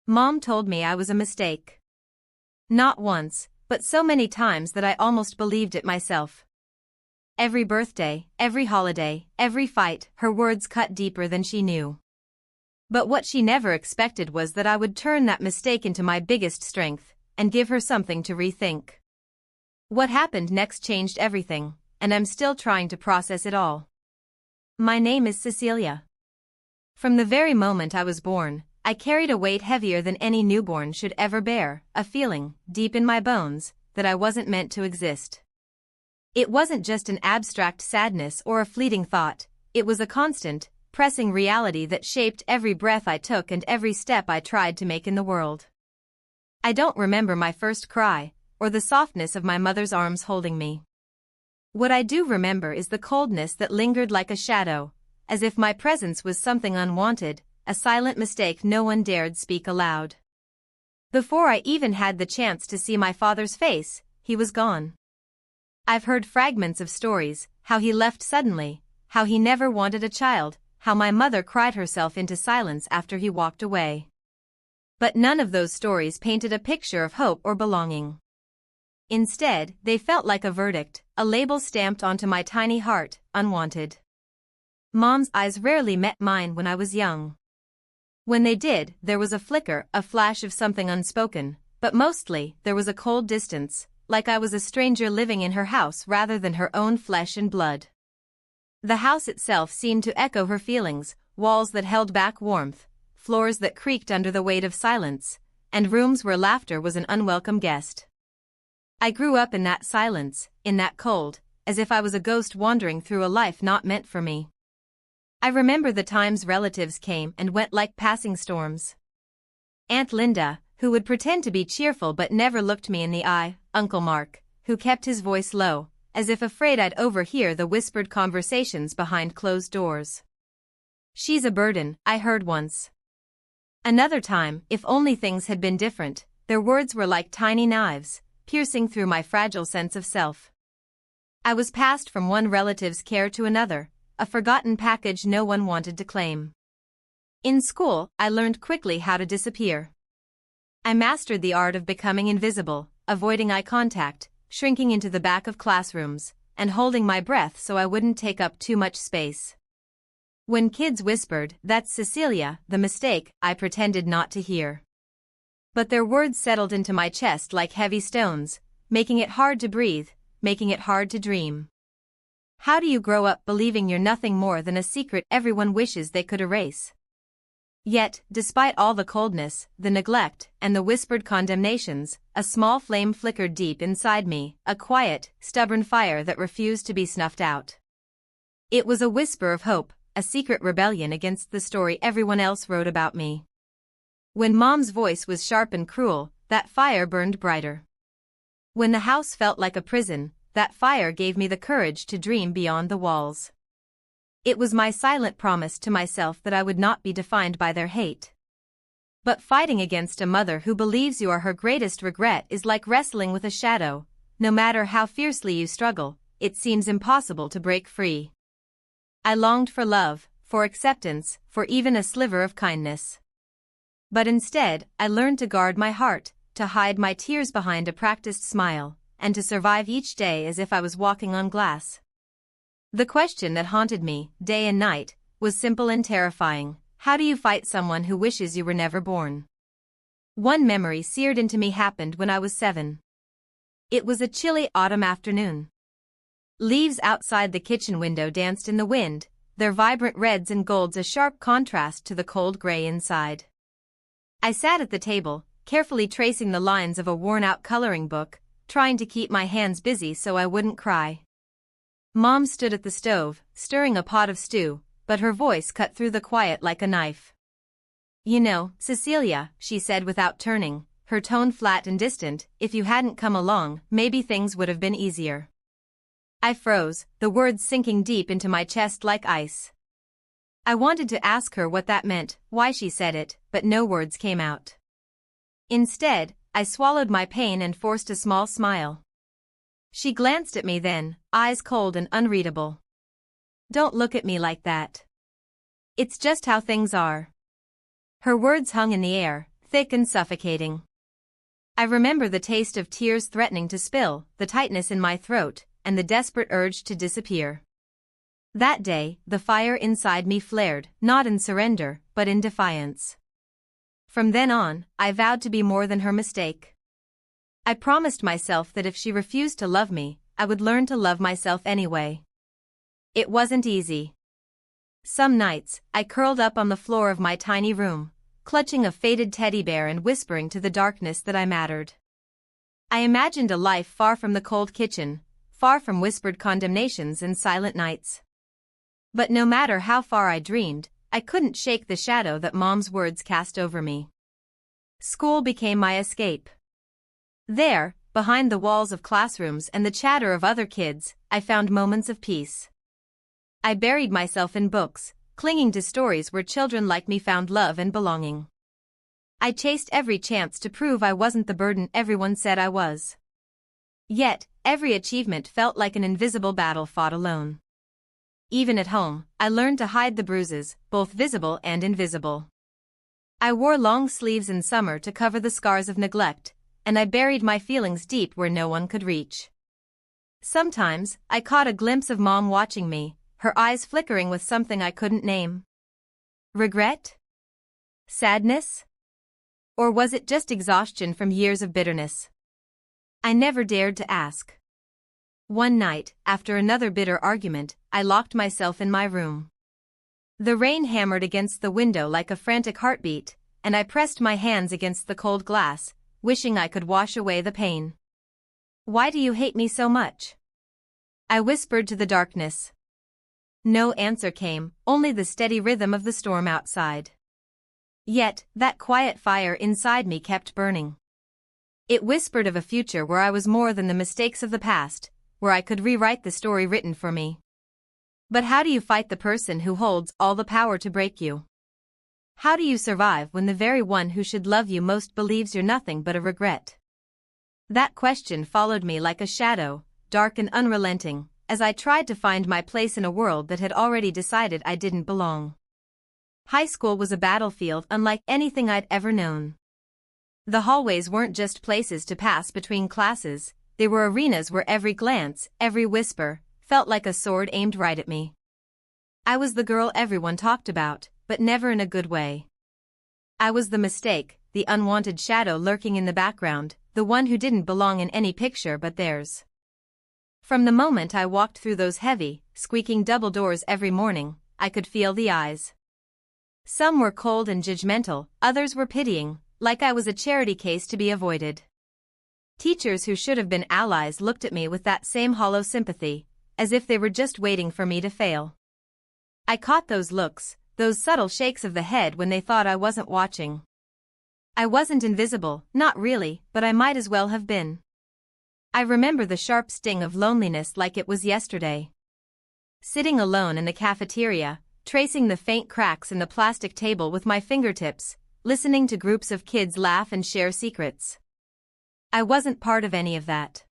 Mom told me I was a mistake. Not once, but so many times that I almost believed it myself. Every birthday, every holiday, every fight, her words cut deeper than she knew. But what she never expected was that I would turn that mistake into my biggest strength, and give her something to rethink. What happened next changed everything, and I'm still trying to process it all. My name is Cecilia. From the very moment I was born, I carried a weight heavier than any newborn should ever bear, a feeling, deep in my bones, that I wasn't meant to exist. It wasn't just an abstract sadness or a fleeting thought, it was a constant, pressing reality that shaped every breath I took and every step I tried to make in the world. I don't remember my first cry, or the softness of my mother's arms holding me. What I do remember is the coldness that lingered like a shadow, as if my presence was something unwanted, a silent mistake no one dared speak aloud. Before I even had the chance to see my father's face, he was gone. I've heard fragments of stories, how he left suddenly, how he never wanted a child, how my mother cried herself into silence after he walked away. But none of those stories painted a picture of hope or belonging. Instead, they felt like a verdict, a label stamped onto my tiny heart, unwanted. Mom's eyes rarely met mine when I was young. When they did, there was a flicker, a flash of something unspoken, but mostly, there was a cold distance, like I was a stranger living in her house rather than her own flesh and blood. The house itself seemed to echo her feelings, walls that held back warmth, floors that creaked under the weight of silence, and rooms where laughter was an unwelcome guest. I grew up in that silence, in that cold, as if I was a ghost wandering through a life not meant for me. I remember the times relatives came and went like passing storms. Aunt Linda, who would pretend to be cheerful but never looked me in the eye, Uncle Mark, who kept his voice low, as if afraid I'd overhear the whispered conversations behind closed doors. "She's a burden," I heard once. Another time, if only things had been different, their words were like tiny knives, piercing through my fragile sense of self. I was passed from one relative's care to another, a forgotten package no one wanted to claim. In school, I learned quickly how to disappear. I mastered the art of becoming invisible, avoiding eye contact, shrinking into the back of classrooms, and holding my breath so I wouldn't take up too much space. When kids whispered, "That's Cecilia, the mistake," I pretended not to hear. But their words settled into my chest like heavy stones, making it hard to breathe, making it hard to dream. How do you grow up believing you're nothing more than a secret everyone wishes they could erase? Yet, despite all the coldness, the neglect, and the whispered condemnations, a small flame flickered deep inside me, a quiet, stubborn fire that refused to be snuffed out. It was a whisper of hope, a secret rebellion against the story everyone else wrote about me. When Mom's voice was sharp and cruel, that fire burned brighter. When the house felt like a prison, that fire gave me the courage to dream beyond the walls. It was my silent promise to myself that I would not be defined by their hate. But fighting against a mother who believes you are her greatest regret is like wrestling with a shadow. No matter how fiercely you struggle, it seems impossible to break free. I longed for love, for acceptance, for even a sliver of kindness. But instead, I learned to guard my heart, to hide my tears behind a practiced smile, and to survive each day as if I was walking on glass. The question that haunted me, day and night, was simple and terrifying. How do you fight someone who wishes you were never born? One memory seared into me happened when I was 7. It was a chilly autumn afternoon. Leaves outside the kitchen window danced in the wind, their vibrant reds and golds a sharp contrast to the cold gray inside. I sat at the table, carefully tracing the lines of a worn-out coloring book, trying to keep my hands busy so I wouldn't cry. Mom stood at the stove, stirring a pot of stew, but her voice cut through the quiet like a knife. "You know, Cecilia," she said without turning, her tone flat and distant, "if you hadn't come along, maybe things would have been easier." I froze, the words sinking deep into my chest like ice. I wanted to ask her what that meant, why she said it, but no words came out. Instead, I swallowed my pain and forced a small smile. She glanced at me then, eyes cold and unreadable. "Don't look at me like that. It's just how things are." Her words hung in the air, thick and suffocating. I remember the taste of tears threatening to spill, the tightness in my throat, and the desperate urge to disappear. That day, the fire inside me flared, not in surrender, but in defiance. From then on, I vowed to be more than her mistake. I promised myself that if she refused to love me, I would learn to love myself anyway. It wasn't easy. Some nights, I curled up on the floor of my tiny room, clutching a faded teddy bear and whispering to the darkness that I mattered. I imagined a life far from the cold kitchen, far from whispered condemnations and silent nights. But no matter how far I dreamed, I couldn't shake the shadow that Mom's words cast over me. School became my escape. There, behind the walls of classrooms and the chatter of other kids, I found moments of peace. I buried myself in books, clinging to stories where children like me found love and belonging. I chased every chance to prove I wasn't the burden everyone said I was. Yet, every achievement felt like an invisible battle fought alone. Even at home, I learned to hide the bruises, both visible and invisible. I wore long sleeves in summer to cover the scars of neglect, and I buried my feelings deep where no one could reach. Sometimes, I caught a glimpse of Mom watching me, her eyes flickering with something I couldn't name. Regret? Sadness? Or was it just exhaustion from years of bitterness? I never dared to ask. One night, after another bitter argument, I locked myself in my room. The rain hammered against the window like a frantic heartbeat, and I pressed my hands against the cold glass, wishing I could wash away the pain. "Why do you hate me so much?" I whispered to the darkness. No answer came, only the steady rhythm of the storm outside. Yet, that quiet fire inside me kept burning. It whispered of a future where I was more than the mistakes of the past, where I could rewrite the story written for me. But how do you fight the person who holds all the power to break you? How do you survive when the very one who should love you most believes you're nothing but a regret? That question followed me like a shadow, dark and unrelenting, as I tried to find my place in a world that had already decided I didn't belong. High school was a battlefield unlike anything I'd ever known. The hallways weren't just places to pass between classes, they were arenas where every glance, every whisper, felt like a sword aimed right at me. I was the girl everyone talked about, but never in a good way. I was the mistake, the unwanted shadow lurking in the background, the one who didn't belong in any picture but theirs. From the moment I walked through those heavy, squeaking double doors every morning, I could feel the eyes. Some were cold and judgmental, others were pitying, like I was a charity case to be avoided. Teachers who should have been allies looked at me with that same hollow sympathy, as if they were just waiting for me to fail. I caught those looks, those subtle shakes of the head when they thought I wasn't watching. I wasn't invisible, not really, but I might as well have been. I remember the sharp sting of loneliness like it was yesterday. Sitting alone in the cafeteria, tracing the faint cracks in the plastic table with my fingertips, listening to groups of kids laugh and share secrets. I wasn't part of any of that.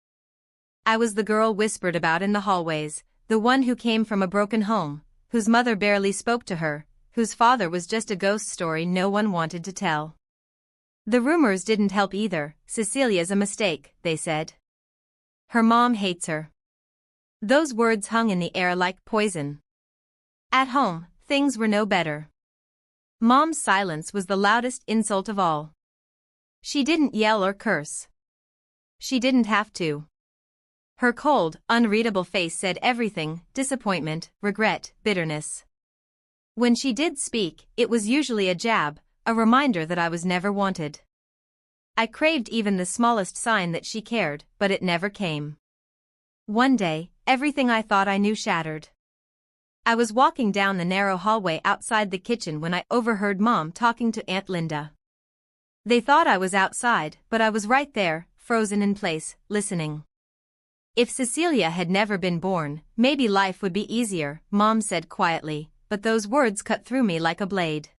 I was the girl whispered about in the hallways, the one who came from a broken home, whose mother barely spoke to her, whose father was just a ghost story no one wanted to tell. The rumors didn't help either. "Cecilia's a mistake," they said. "Her mom hates her." Those words hung in the air like poison. At home, things were no better. Mom's silence was the loudest insult of all. She didn't yell or curse. She didn't have to. Her cold, unreadable face said everything: disappointment, regret, bitterness. When she did speak, it was usually a jab, a reminder that I was never wanted. I craved even the smallest sign that she cared, but it never came. One day, everything I thought I knew shattered. I was walking down the narrow hallway outside the kitchen when I overheard Mom talking to Aunt Linda. They thought I was outside, but I was right there, frozen in place, listening. "If Cecilia had never been born, maybe life would be easier," Mom said quietly, but those words cut through me like a blade.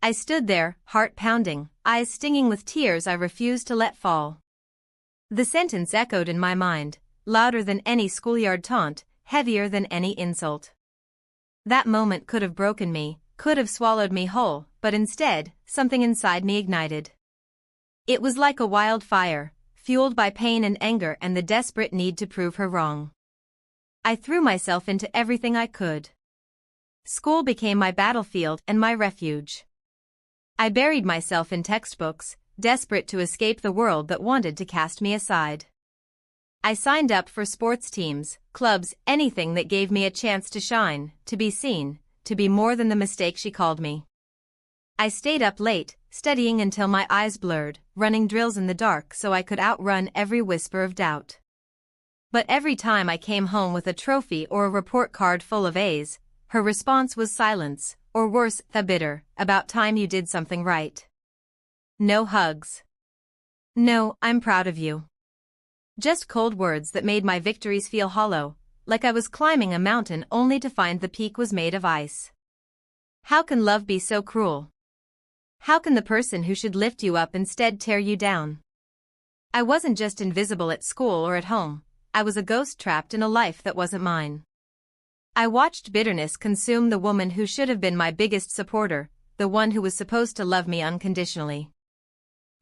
I stood there, heart pounding, eyes stinging with tears I refused to let fall. The sentence echoed in my mind, louder than any schoolyard taunt, heavier than any insult. That moment could have broken me, could have swallowed me whole, but instead, something inside me ignited. It was like a wildfire, fueled by pain and anger and the desperate need to prove her wrong. I threw myself into everything I could. School became my battlefield and my refuge. I buried myself in textbooks, desperate to escape the world that wanted to cast me aside. I signed up for sports teams, clubs, anything that gave me a chance to shine, to be seen, to be more than the mistake she called me. I stayed up late, studying until my eyes blurred, running drills in the dark so I could outrun every whisper of doubt. But every time I came home with a trophy or a report card full of A's, her response was silence, or worse, the bitter, "About time you did something right." No hugs. No, "I'm proud of you." Just cold words that made my victories feel hollow, like I was climbing a mountain only to find the peak was made of ice. How can love be so cruel? How can the person who should lift you up instead tear you down? I wasn't just invisible at school or at home, I was a ghost trapped in a life that wasn't mine. I watched bitterness consume the woman who should have been my biggest supporter, the one who was supposed to love me unconditionally.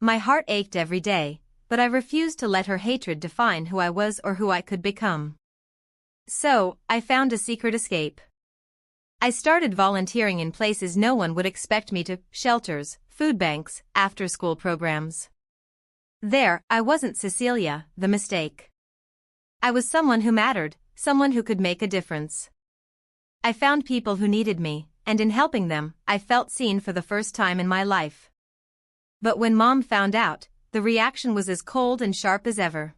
My heart ached every day, but I refused to let her hatred define who I was or who I could become. So, I found a secret escape. I started volunteering in places no one would expect me to: shelters, food banks, after-school programs. There, I wasn't Cecilia, the mistake. I was someone who mattered, someone who could make a difference. I found people who needed me, and in helping them, I felt seen for the first time in my life. But when Mom found out, the reaction was as cold and sharp as ever.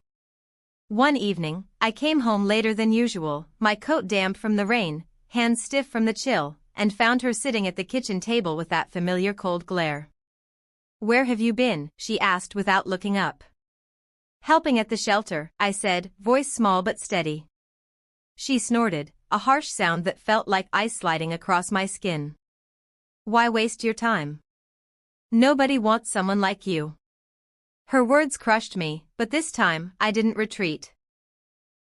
One evening, I came home later than usual, my coat damp from the rain, hands stiff from the chill, and found her sitting at the kitchen table with that familiar cold glare. "Where have you been?" she asked without looking up. "Helping at the shelter," I said, voice small but steady. She snorted, a harsh sound that felt like ice sliding across my skin. "Why waste your time? Nobody wants someone like you." Her words crushed me, but this time, I didn't retreat.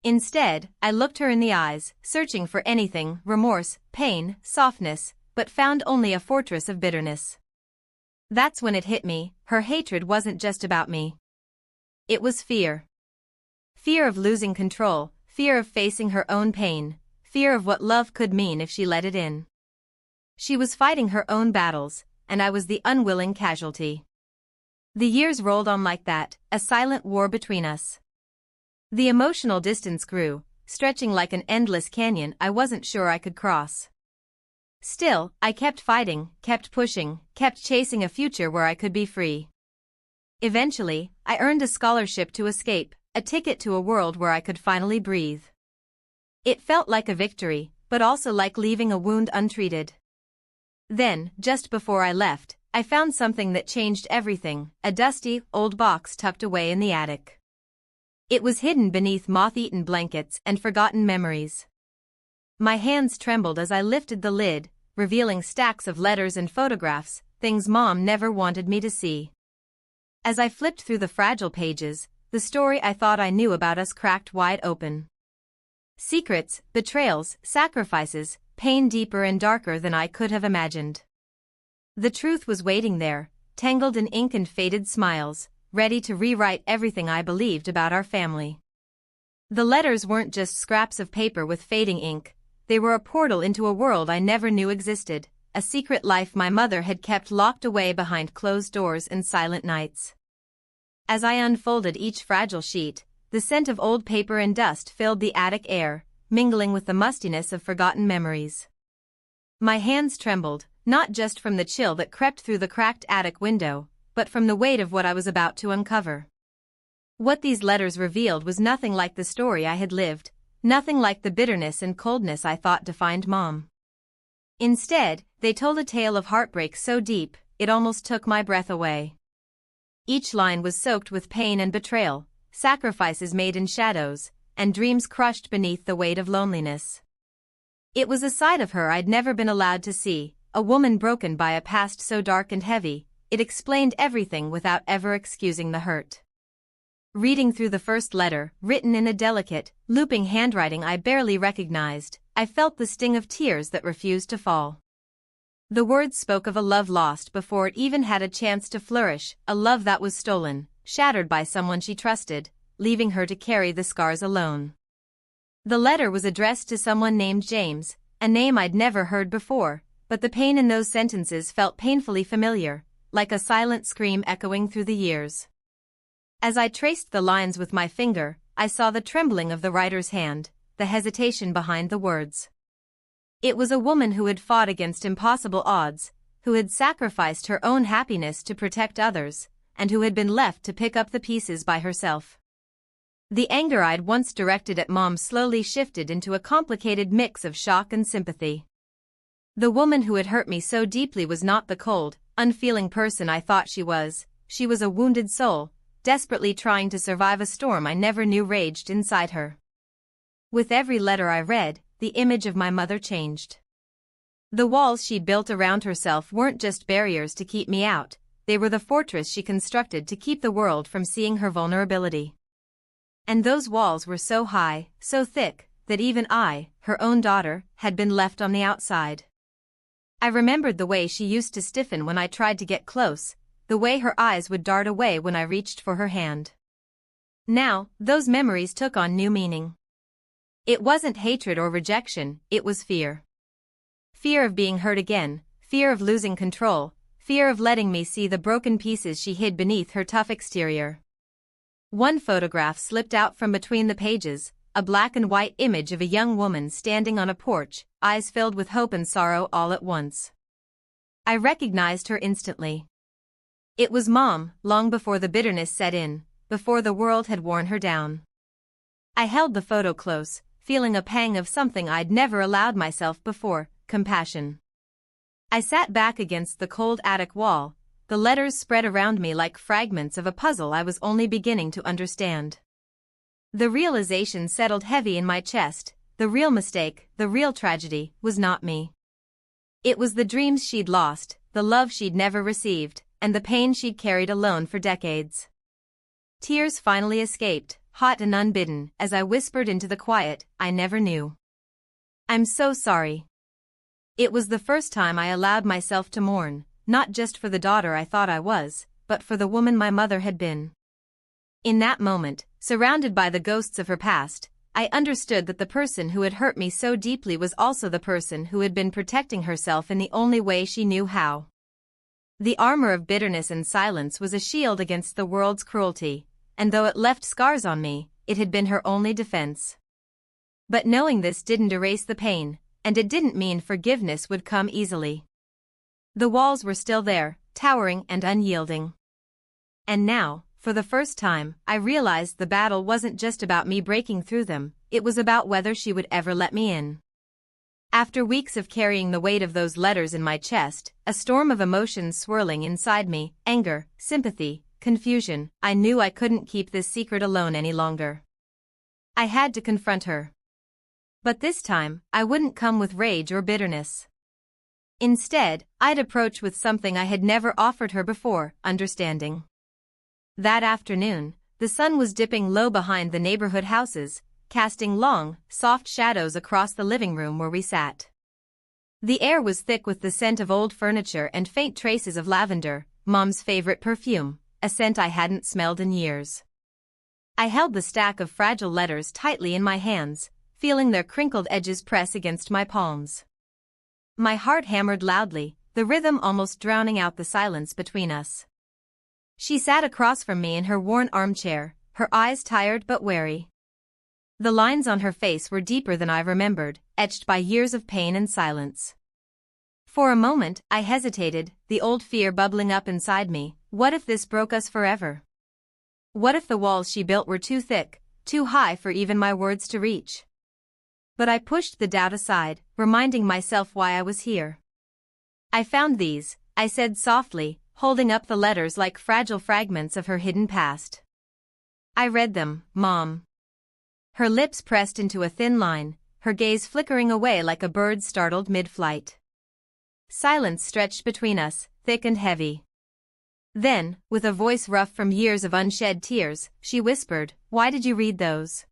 Instead, I looked her in the eyes, searching for anything: remorse, pain, softness, but found only a fortress of bitterness. That's when it hit me, her hatred wasn't just about me. It was fear. Fear of losing control, fear of facing her own pain, fear of what love could mean if she let it in. She was fighting her own battles, and I was the unwilling casualty. The years rolled on like that, a silent war between us. The emotional distance grew, stretching like an endless canyon I wasn't sure I could cross. Still, I kept fighting, kept pushing, kept chasing a future where I could be free. Eventually, I earned a scholarship to escape, a ticket to a world where I could finally breathe. It felt like a victory, but also like leaving a wound untreated. Then, just before I left, I found something that changed everything: a dusty, old box tucked away in the attic. It was hidden beneath moth-eaten blankets and forgotten memories. My hands trembled as I lifted the lid, revealing stacks of letters and photographs, things Mom never wanted me to see. As I flipped through the fragile pages, the story I thought I knew about us cracked wide open. Secrets, betrayals, sacrifices, pain deeper and darker than I could have imagined. The truth was waiting there, tangled in ink and faded smiles, ready to rewrite everything I believed about our family. The letters weren't just scraps of paper with fading ink, they were a portal into a world I never knew existed, a secret life my mother had kept locked away behind closed doors and silent nights. As I unfolded each fragile sheet, the scent of old paper and dust filled the attic air, mingling with the mustiness of forgotten memories. My hands trembled, not just from the chill that crept through the cracked attic window, but from the weight of what I was about to uncover. What these letters revealed was nothing like the story I had lived, nothing like the bitterness and coldness I thought defined Mom. Instead, they told a tale of heartbreak so deep, it almost took my breath away. Each line was soaked with pain and betrayal, sacrifices made in shadows, and dreams crushed beneath the weight of loneliness. It was a side of her I'd never been allowed to see, a woman broken by a past so dark and heavy, it explained everything without ever excusing the hurt. Reading through the first letter, written in a delicate, looping handwriting I barely recognized, I felt the sting of tears that refused to fall. The words spoke of a love lost before it even had a chance to flourish, a love that was stolen, shattered by someone she trusted, leaving her to carry the scars alone. The letter was addressed to someone named James, a name I'd never heard before, but the pain in those sentences felt painfully familiar, like a silent scream echoing through the years. As I traced the lines with my finger, I saw the trembling of the writer's hand, the hesitation behind the words. It was a woman who had fought against impossible odds, who had sacrificed her own happiness to protect others, and who had been left to pick up the pieces by herself. The anger I'd once directed at Mom slowly shifted into a complicated mix of shock and sympathy. The woman who had hurt me so deeply was not the cold, unfeeling person I thought she was a wounded soul, desperately trying to survive a storm I never knew raged inside her. With every letter I read, the image of my mother changed. The walls she'd built around herself weren't just barriers to keep me out, they were the fortress she constructed to keep the world from seeing her vulnerability. And those walls were so high, so thick, that even I, her own daughter, had been left on the outside. I remembered the way she used to stiffen when I tried to get close, the way her eyes would dart away when I reached for her hand. Now, those memories took on new meaning. It wasn't hatred or rejection, it was fear. Fear of being hurt again, fear of losing control, fear of letting me see the broken pieces she hid beneath her tough exterior. One photograph slipped out from between the pages, a black and white image of a young woman standing on a porch, eyes filled with hope and sorrow all at once. I recognized her instantly. It was Mom, long before the bitterness set in, before the world had worn her down. I held the photo close, feeling a pang of something I'd never allowed myself before, compassion. I sat back against the cold attic wall, the letters spread around me like fragments of a puzzle I was only beginning to understand. The realization settled heavy in my chest, the real mistake, the real tragedy, was not me. It was the dreams she'd lost, the love she'd never received, and the pain she'd carried alone for decades. Tears finally escaped, hot and unbidden, as I whispered into the quiet I never knew. I'm so sorry. It was the first time I allowed myself to mourn, not just for the daughter I thought I was, but for the woman my mother had been. In that moment, surrounded by the ghosts of her past, I understood that the person who had hurt me so deeply was also the person who had been protecting herself in the only way she knew how. The armor of bitterness and silence was a shield against the world's cruelty, and though it left scars on me, it had been her only defense. But knowing this didn't erase the pain, and it didn't mean forgiveness would come easily. The walls were still there, towering and unyielding. And now, for the first time, I realized the battle wasn't just about me breaking through them, it was about whether she would ever let me in. After weeks of carrying the weight of those letters in my chest, a storm of emotions swirling inside me, anger, sympathy, confusion, I knew I couldn't keep this secret alone any longer. I had to confront her. But this time, I wouldn't come with rage or bitterness. Instead, I'd approach with something I had never offered her before, understanding. That afternoon, the sun was dipping low behind the neighborhood houses, casting long, soft shadows across the living room where we sat. The air was thick with the scent of old furniture and faint traces of lavender, Mom's favorite perfume, a scent I hadn't smelled in years. I held the stack of fragile letters tightly in my hands, feeling their crinkled edges press against my palms. My heart hammered loudly, the rhythm almost drowning out the silence between us. She sat across from me in her worn armchair, her eyes tired but wary. The lines on her face were deeper than I remembered, etched by years of pain and silence. For a moment, I hesitated, the old fear bubbling up inside me. What if this broke us forever? What if the walls she built were too thick, too high for even my words to reach? But I pushed the doubt aside, reminding myself why I was here. I found these, I said softly, holding up the letters like fragile fragments of her hidden past. I read them, Mom. Her lips pressed into a thin line, her gaze flickering away like a bird startled mid-flight. Silence stretched between us, thick and heavy. Then, with a voice rough from years of unshed tears, she whispered, "Why did you read those?"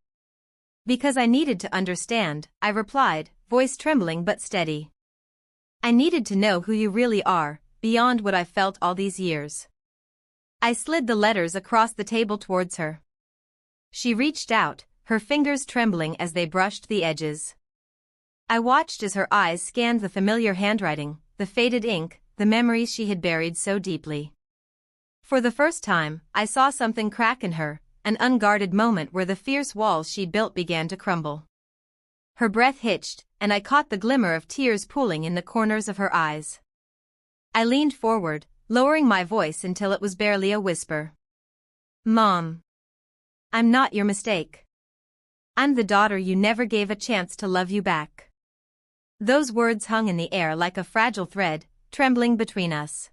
"Because I needed to understand," I replied, voice trembling but steady. I needed to know who you really are, beyond what I've felt all these years. I slid the letters across the table towards her. She reached out, her fingers trembling as they brushed the edges. I watched as her eyes scanned the familiar handwriting, the faded ink, the memories she had buried so deeply. For the first time, I saw something crack in her, an unguarded moment where the fierce walls she'd built began to crumble. Her breath hitched, and I caught the glimmer of tears pooling in the corners of her eyes. I leaned forward, lowering my voice until it was barely a whisper. Mom. I'm not your mistake. I'm the daughter you never gave a chance to love you back. Those words hung in the air like a fragile thread, trembling between us.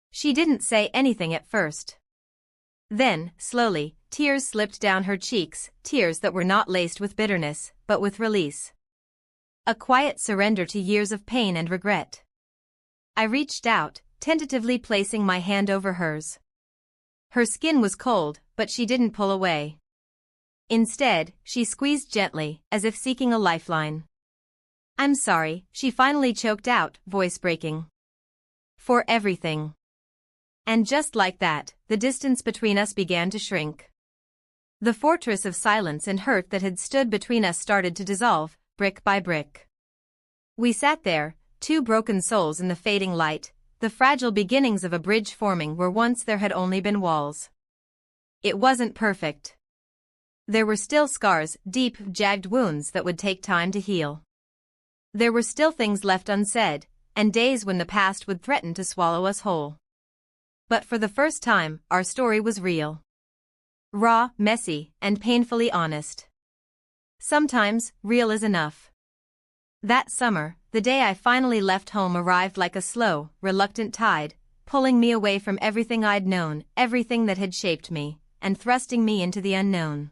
She didn't say anything at first. Then, slowly, tears slipped down her cheeks, tears that were not laced with bitterness, but with release. A quiet surrender to years of pain and regret. I reached out, tentatively placing my hand over hers. Her skin was cold, but she didn't pull away. Instead, she squeezed gently, as if seeking a lifeline. I'm sorry, she finally choked out, voice breaking. For everything. And just like that, the distance between us began to shrink. The fortress of silence and hurt that had stood between us started to dissolve, brick by brick. We sat there, two broken souls in the fading light, the fragile beginnings of a bridge forming where once there had only been walls. It wasn't perfect. There were still scars, deep, jagged wounds that would take time to heal. There were still things left unsaid, and days when the past would threaten to swallow us whole. But for the first time, our story was real. Raw, messy, and painfully honest. Sometimes, real is enough. That summer, the day I finally left home arrived like a slow, reluctant tide, pulling me away from everything I'd known, everything that had shaped me, and thrusting me into the unknown.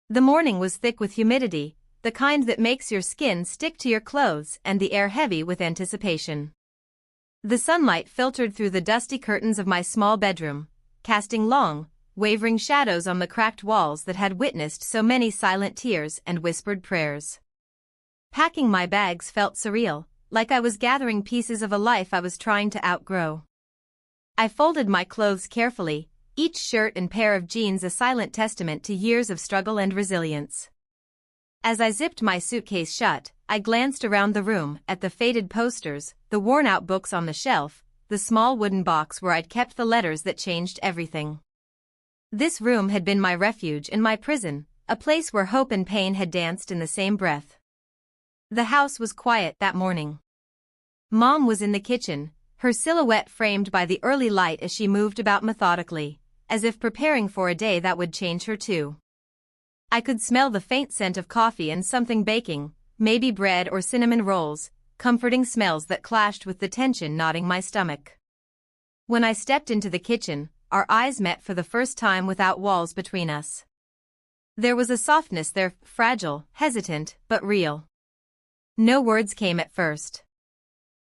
The morning was thick with humidity, the kind that makes your skin stick to your clothes and the air heavy with anticipation. The sunlight filtered through the dusty curtains of my small bedroom, casting long, wavering shadows on the cracked walls that had witnessed so many silent tears and whispered prayers. Packing my bags felt surreal, like I was gathering pieces of a life I was trying to outgrow. I folded my clothes carefully, each shirt and pair of jeans a silent testament to years of struggle and resilience. As I zipped my suitcase shut, I glanced around the room at the faded posters, the worn-out books on the shelf, the small wooden box where I'd kept the letters that changed everything. This room had been my refuge and my prison, a place where hope and pain had danced in the same breath. The house was quiet that morning. Mom was in the kitchen, her silhouette framed by the early light as she moved about methodically, as if preparing for a day that would change her too. I could smell the faint scent of coffee and something baking, maybe bread or cinnamon rolls, comforting smells that clashed with the tension knotting my stomach. When I stepped into the kitchen, our eyes met for the first time without walls between us. There was a softness there, fragile, hesitant, but real. No words came at first.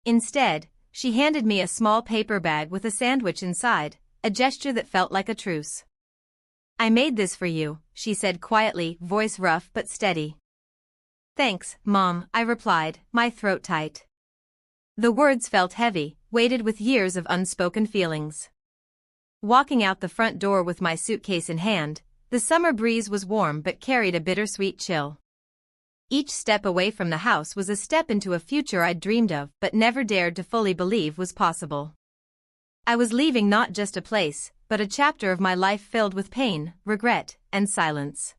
Instead, she handed me a small paper bag with a sandwich inside, a gesture that felt like a truce. I made this for you, she said quietly, voice rough but steady. Thanks, Mom, I replied, my throat tight. The words felt heavy, weighted with years of unspoken feelings. Walking out the front door with my suitcase in hand, the summer breeze was warm but carried a bittersweet chill. Each step away from the house was a step into a future I'd dreamed of but never dared to fully believe was possible. I was leaving not just a place, but a chapter of my life filled with pain, regret, and silence.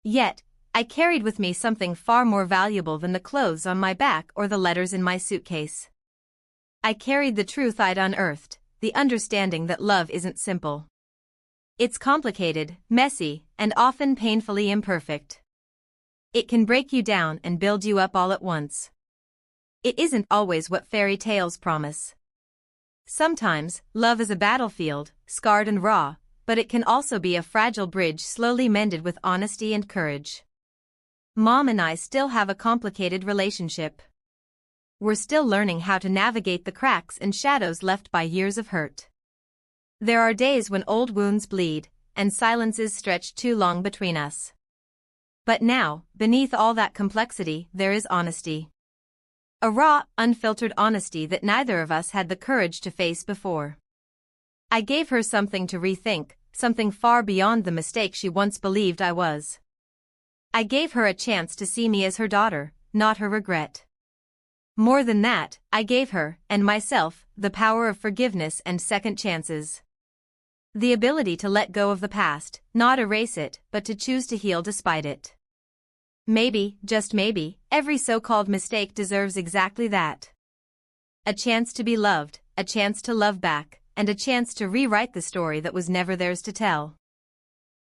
Yet, I carried with me something far more valuable than the clothes on my back or the letters in my suitcase. I carried the truth I'd unearthed, the understanding that love isn't simple. It's complicated, messy, and often painfully imperfect. It can break you down and build you up all at once. It isn't always what fairy tales promise. Sometimes, love is a battlefield, scarred and raw, but it can also be a fragile bridge slowly mended with honesty and courage. Mom and I still have a complicated relationship. We're still learning how to navigate the cracks and shadows left by years of hurt. There are days when old wounds bleed, and silences stretch too long between us. But now, beneath all that complexity, there is honesty. A raw, unfiltered honesty that neither of us had the courage to face before. I gave her something to rethink, something far beyond the mistake she once believed I was. I gave her a chance to see me as her daughter, not her regret. More than that, I gave her, and myself, the power of forgiveness and second chances. The ability to let go of the past, not erase it, but to choose to heal despite it. Maybe, just maybe, every so-called mistake deserves exactly that. A chance to be loved, a chance to love back, and a chance to rewrite the story that was never theirs to tell.